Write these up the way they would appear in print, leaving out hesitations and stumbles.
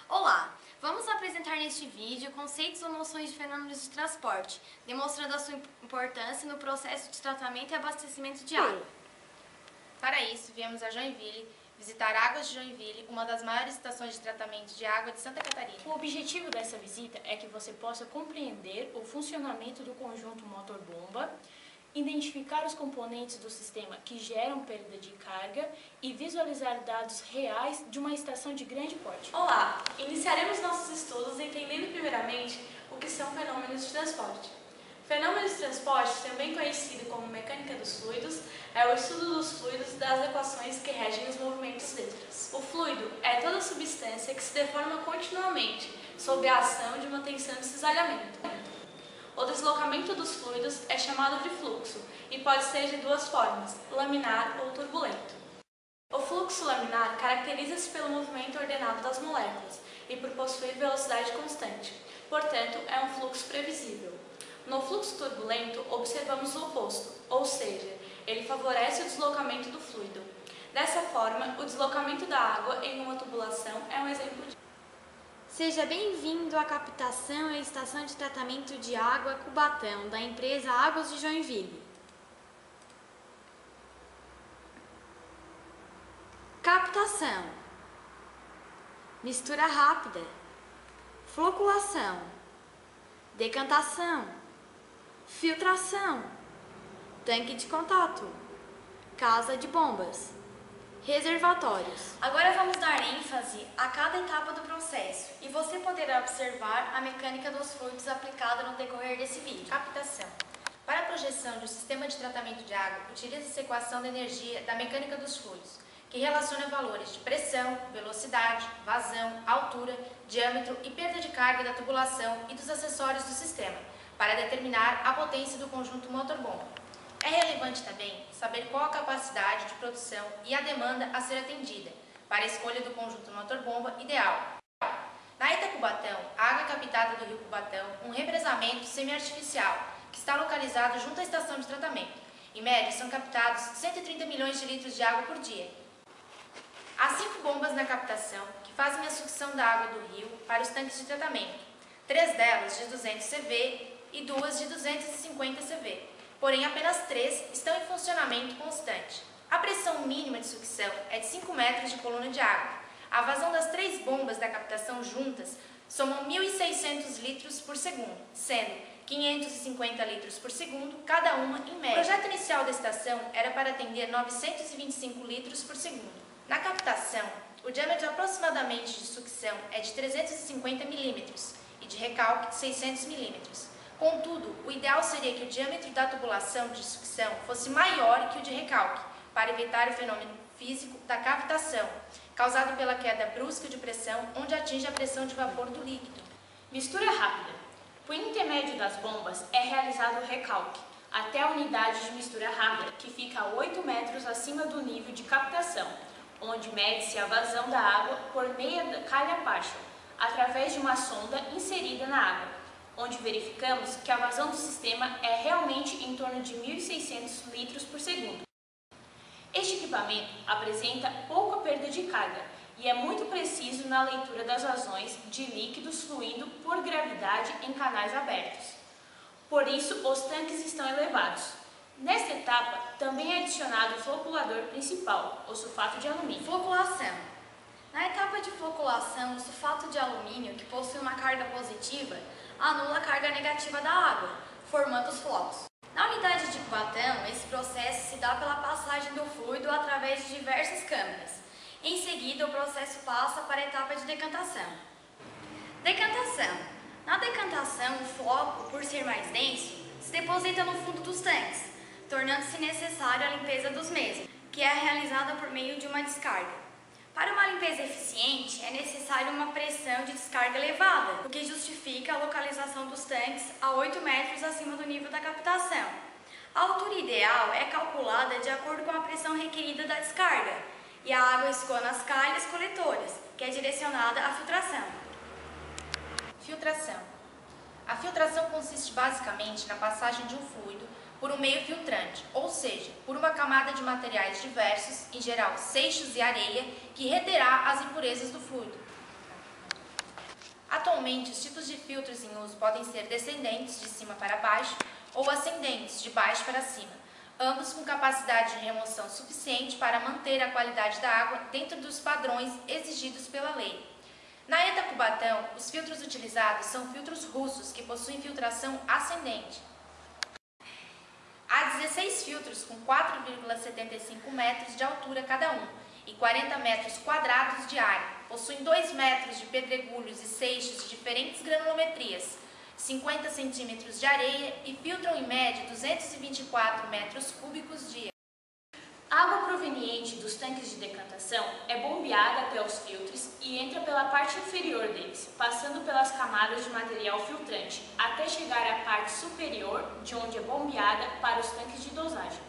Olá! Vamos apresentar neste vídeo conceitos ou noções de fenômenos de transporte, demonstrando a sua importância no processo de tratamento e abastecimento de água. Para isso, viemos a Joinville visitar Águas de Joinville, uma das maiores estações de tratamento de água de Santa Catarina. O objetivo dessa visita é que você possa compreender o funcionamento do conjunto motor-bomba, identificar os componentes do sistema que geram perda de carga e visualizar dados reais de uma estação de grande porte. Olá! Iniciaremos nossos estudos entendendo primeiramente o que são fenômenos de transporte. Fenômenos de transporte, também conhecido como mecânica dos fluidos, é o estudo dos fluidos e das equações que regem os movimentos deles. O fluido é toda substância que se deforma continuamente sob a ação de uma tensão de cisalhamento. O deslocamento dos fluidos é chamado de fluxo e pode ser de duas formas, laminar ou turbulento. O fluxo laminar caracteriza-se pelo movimento ordenado das moléculas e por possuir velocidade constante, portanto, é um fluxo previsível. No fluxo turbulento, observamos o oposto, ou seja, ele favorece o deslocamento do fluido. Dessa forma, o deslocamento da água em uma tubulação é um exemplo de... Seja bem-vindo à captação e estação de tratamento de água Cubatão, da empresa Águas de Joinville. Captação, mistura rápida, floculação, decantação, filtração, tanque de contato, casa de bombas, reservatórios. Agora vamos dar ênfase a cada etapa do processo e você poderá observar a mecânica dos fluidos aplicada no decorrer desse vídeo. Captação. Para a projeção de um sistema de tratamento de água, utiliza-se a equação de energia da mecânica dos fluidos, que relaciona valores de pressão, velocidade, vazão, altura, diâmetro e perda de carga da tubulação e dos acessórios do sistema, para determinar a potência do conjunto motor-bomba. É relevante também saber qual a capacidade de produção e a demanda a ser atendida, para a escolha do conjunto motor-bomba ideal. Na ETA Cubatão, a água é captada do rio Cubatão, um represamento semi-artificial, que está localizado junto à estação de tratamento. Em média, são captados 130 milhões de litros de água por dia. Há 5 bombas na captação, que fazem a sucção da água do rio para os tanques de tratamento, 3 delas de 200 CV e 2 de 250 CV. Porém, apenas 3 estão em funcionamento constante. A pressão mínima de sucção é de 5 metros de coluna de água. A vazão das 3 bombas da captação juntas somam 1.600 litros por segundo, sendo 550 litros por segundo cada uma em média. O projeto inicial da estação era para atender 925 litros por segundo. Na captação, o diâmetro aproximadamente de sucção é de 350 milímetros e de recalque de 600 milímetros. Contudo, o ideal seria que o diâmetro da tubulação de sucção fosse maior que o de recalque, para evitar o fenômeno físico da cavitação, causado pela queda brusca de pressão, onde atinge a pressão de vapor do líquido. Mistura rápida. Por intermédio das bombas é realizado o recalque, até a unidade de mistura rápida, que fica a 8 metros acima do nível de captação, onde mede-se a vazão da água por meio da calha partial, através de uma sonda inserida na água, onde verificamos que a vazão do sistema é realmente em torno de 1.600 litros por segundo. Este equipamento apresenta pouca perda de carga e é muito preciso na leitura das vazões de líquidos fluindo por gravidade em canais abertos. Por isso, os tanques estão elevados. Nesta etapa, também é adicionado o floculador principal, o sulfato de alumínio. Floculação. Na etapa de floculação, o sulfato de alumínio, que possui uma carga positiva, anula a carga negativa da água, formando os flocos. Na unidade de Cubatão, esse processo se dá pela passagem do fluido através de diversas câmaras. Em seguida, o processo passa para a etapa de decantação. Decantação. Na decantação, o floco, por ser mais denso, se deposita no fundo dos tanques, tornando-se necessária a limpeza dos mesmos, que é realizada por meio de uma descarga. Para uma limpeza eficiente, é necessária uma pressão de descarga elevada, o que justifica a localização dos tanques a 8 metros acima do nível da captação. A altura ideal é calculada de acordo com a pressão requerida da descarga e a água escoa nas calhas coletoras, que é direcionada à filtração. Filtração. A filtração consiste basicamente na passagem de um fluido por um meio filtrante, ou seja, por uma camada de materiais diversos, em geral seixos e areia, que reterá as impurezas do fluido. Atualmente, os tipos de filtros em uso podem ser descendentes, de cima para baixo, ou ascendentes, de baixo para cima, ambos com capacidade de remoção suficiente para manter a qualidade da água dentro dos padrões exigidos pela lei. Na ETA Cubatão, os filtros utilizados são filtros russos, que possuem filtração ascendente. Há 16 filtros com 4,75 metros de altura cada um e 40 metros quadrados de área. Possuem 2 metros de pedregulhos e seixos de diferentes granulometrias, 50 centímetros de areia e filtram em média 224 metros cúbicos de A água proveniente dos tanques de decantação é bombeada até os filtros e entra pela parte inferior deles, passando pelas camadas de material filtrante, até chegar à parte superior, de onde é bombeada para os tanques de dosagem.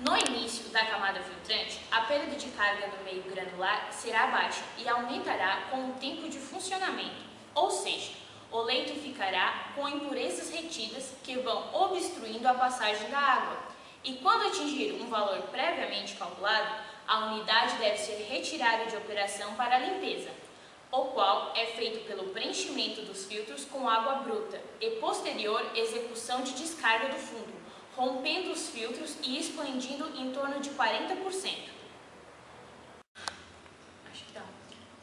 No início da camada filtrante, a perda de carga no meio granular será baixa e aumentará com o tempo de funcionamento, ou seja, o leito ficará com impurezas retidas que vão obstruindo a passagem da água. E quando atingir um valor previamente calculado, a unidade deve ser retirada de operação para a limpeza, o qual é feito pelo preenchimento dos filtros com água bruta e posterior execução de descarga do fundo, rompendo os filtros e expandindo em torno de 40%.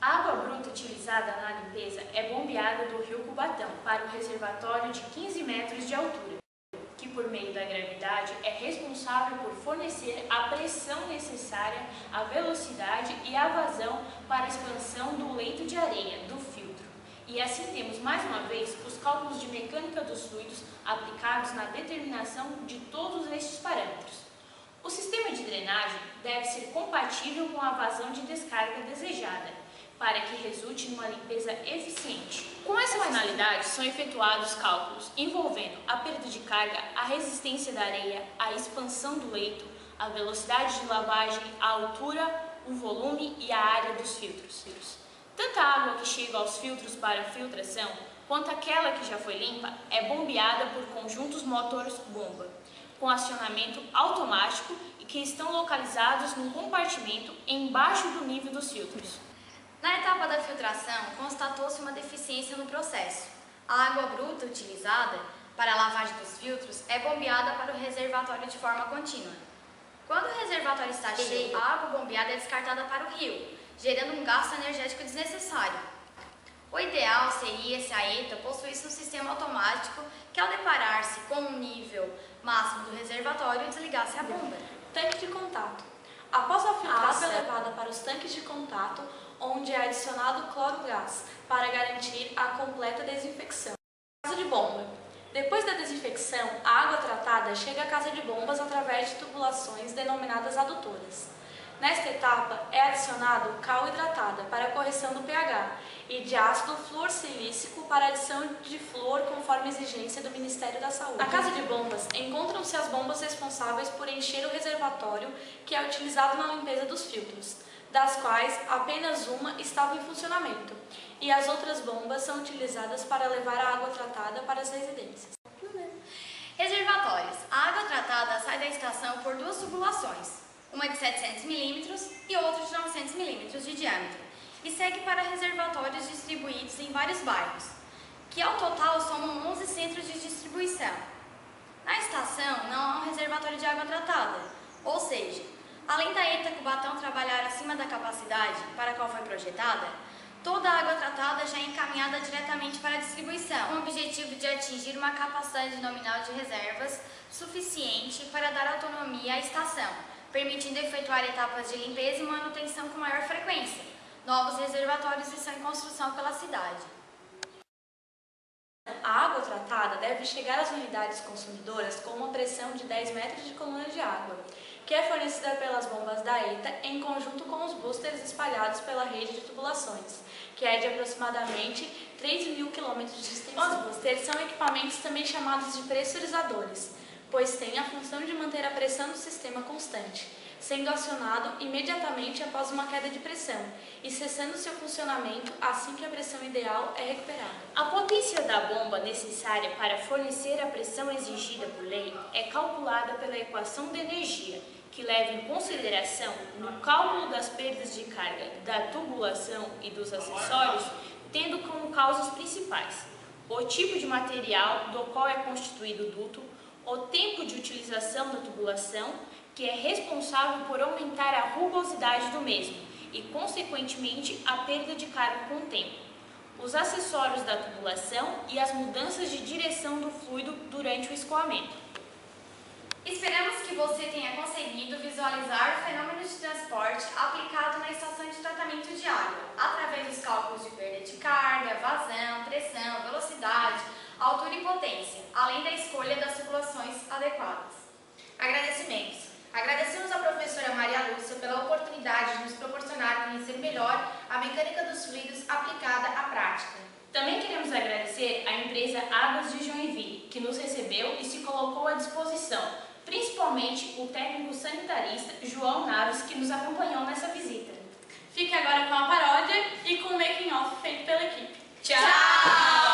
A água bruta utilizada na limpeza é bombeada do rio Cubatão para o reservatório de 15 metros de altura, que por meio da gravidade é responsável por fornecer a pressão necessária, a velocidade e a vazão para a expansão do leito de areia do filtro. E assim temos mais uma vez os cálculos de mecânica dos fluidos aplicados na determinação de todos estes parâmetros. O sistema de drenagem deve ser compatível com a vazão de descarga desejada, para que resulte numa limpeza eficiente. Com essa finalidade, são efetuados cálculos envolvendo a perda de carga, a resistência da areia, a expansão do leito, a velocidade de lavagem, a altura, o volume e a área dos filtros. Tanto a água que chega aos filtros para filtração, quanto aquela que já foi limpa, é bombeada por conjuntos motores-bomba, com acionamento automático e que estão localizados num compartimento embaixo do nível dos filtros. Na etapa da filtração, constatou-se uma deficiência no processo. A água bruta utilizada para a lavagem dos filtros é bombeada para o reservatório de forma contínua. Quando o reservatório está cheio, a água bombeada é descartada para o rio, gerando um gasto energético desnecessário. O ideal seria se a ETA possuísse um sistema automático que, ao deparar-se com um nível máximo do reservatório, desligasse a bomba. Tanque de contato. Após a filtração é levada para os tanques de contato, onde é adicionado cloro-gás para garantir a completa desinfecção. Casa de bomba. Depois da desinfecção, a água tratada chega à casa de bombas através de tubulações denominadas adutoras. Nesta etapa, é adicionado cal hidratada para a correção do pH e de ácido fluorsilícico para a adição de flúor conforme a exigência do Ministério da Saúde. Na casa de bombas, encontram-se as bombas responsáveis por encher o reservatório que é utilizado na limpeza dos filtros, das quais apenas uma estava em funcionamento, e as outras bombas são utilizadas para levar a água tratada para as residências. Reservatórios. A água tratada sai da estação por duas tubulações, uma de 700 mm e outra de 900 mm de diâmetro, e segue para reservatórios distribuídos em vários bairros, que ao total somam 11 centros de distribuição. Na estação não há um reservatório de água tratada, ou seja, além da ETA Cubatão trabalhar acima da capacidade para a qual foi projetada, toda a água tratada já é encaminhada diretamente para a distribuição, com o objetivo de atingir uma capacidade nominal de reservas suficiente para dar autonomia à estação, permitindo efetuar etapas de limpeza e manutenção com maior frequência. Novos reservatórios estão em construção pela cidade. A água tratada deve chegar às unidades consumidoras com uma pressão de 10 metros de coluna de água, que é fornecida pelas bombas da ETA em conjunto com os boosters espalhados pela rede de tubulações, que é de aproximadamente 3.000 km de extensão. Os boosters são equipamentos também chamados de pressurizadores, pois tem a função de manter a pressão do sistema constante, sendo acionado imediatamente após uma queda de pressão e cessando seu funcionamento assim que a pressão ideal é recuperada. A potência da bomba necessária para fornecer a pressão exigida por lei é calculada pela equação de energia, que leva em consideração, no cálculo das perdas de carga da tubulação e dos acessórios, tendo como causas principais o tipo de material do qual é constituído o duto, o tempo de utilização da tubulação, que é responsável por aumentar a rugosidade do mesmo e, consequentemente, a perda de carga com o tempo, os acessórios da tubulação e as mudanças de direção do fluido durante o escoamento. Esperamos que você tenha conseguido visualizar o fenômeno de transporte aplicado na estação de tratamento de água, através dos cálculos de perda de carga, vazão, pressão, velocidade, altura e potência, além da escolha das tubulações adequadas. Agradecimentos. Agradecemos à professora Maria Lúcia pela oportunidade de nos proporcionar conhecer melhor a mecânica dos fluidos aplicada à prática. Também queremos agradecer à empresa Águas de Joinville, que nos recebeu e se colocou à disposição, principalmente o técnico sanitarista João Naves, que nos acompanhou nessa visita. Fique agora com a paródia e com o making-off feito pela equipe. Tchau!